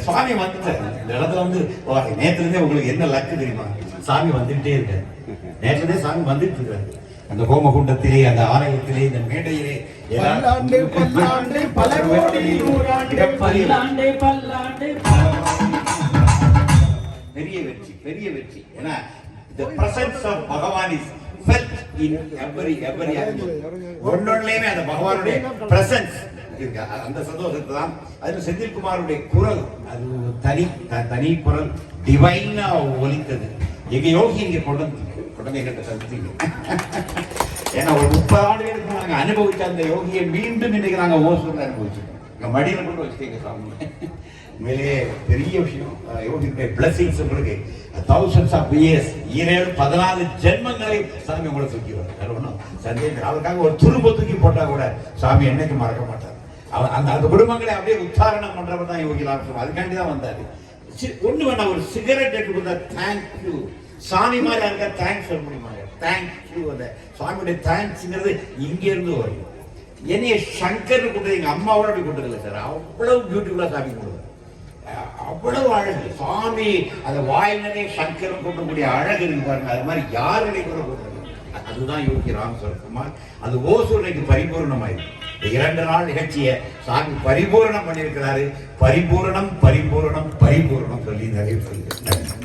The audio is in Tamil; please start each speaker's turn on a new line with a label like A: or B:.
A: சுவாமி வந்துட்டாரு இந்த இடத்துல வந்து நேற்றுல இருந்தே உங்களுக்கு என்ன லக்கு தெரியுமா? சாமி வந்துகிட்டே இருக்காரு. நேற்றுல இருந்தே சாமி வந்துட்டு இருக்காரு. அந்த ஹோமகுண்டத்திலே, அந்த ஆலயத்திலே, இந்த மேடையிலே பெரிய வெற்றி, பெரிய வெற்றி. ஏன்னா the presence of Bhagavan is felt in every ஒன்னொன்னுலயுமே அந்த பகவானுடைய பிரசன்ஸ் இருக்கு. அந்த சந்தோஷத்தை தான் அது செந்தில்குமாருடைய குரல், அது தனி குரல் டிவைனா ஒலித்தது. எங்க யோகி இங்க கொண்டு எங்கிட்ட சந்தித்தீங்க. ஏன்னா ஒரு 30 ஆண்டுகளுக்கு நாங்க அனுபவிச்ச அந்த யோகியை மீண்டும் இன்னைக்கு நாங்க ஓசூர்ல அனுபவிச்சிருக்கோம். எங்க மடியில கொண்டு வச்சுக்கீங்க சாமி. உண்மையிலேயே பெரிய விஷயம். யோகியுடைய பிளஸிங்ஸ் உங்களுக்கு thousands of years 14 ஜென்மங்களை சாமி உங்களை தூக்கி வரும். சந்தேகம் அவருக்காக ஒரு துரும்ப தூக்கி போட்டா கூட சாமி என்னைக்கு மறக்க மாட்டார். அந்த குடும்பங்களை அப்படியே உத்தாரணம் பண்றவர் தான் யோகி லாபம். அதுக்காண்டி தான் வந்தாரு. ஒண்ணு வேணா ஒரு சிகரெட் எடுத்து கொடுத்தா தேங்க்யூ சாமி மாதிரி இருக்கா தேங்க்ஸ் சொல்ல முடியுமா? தேங்க்யூ. அந்த சுவாமியுடைய தேங்க்ஸ்ங்கிறது இங்க இருந்து வரும். என்னைய சங்கர் கூட்டது எங்க அம்மாவோட அப்படி கூட்டதில்லை சார். அவ்வளவு பியூட்டிஃபுல்லா சாமி கூடுவார். அவ்வளவு அழகு சாமி. அந்த வாயிலே சங்கரம் கூட்டக்கூடிய அழகு இருக்கு பாருங்க. அது மாதிரி யாருடைய கூட கூட்டது. அதுதான் யோகி ராம் சரத்குமார். அது ஓசூருக்கு பரிபூர்ணமாயிருக்கு. 2 நாள் நிகழ்ச்சியை சாமி பரிபூரணம் பண்ணியிருக்கிறாரு. பரிபூரணம் பரிபூரணம் பரிபூரணம் சொல்லி நிறைய சொல்லியிருக்கிறார்.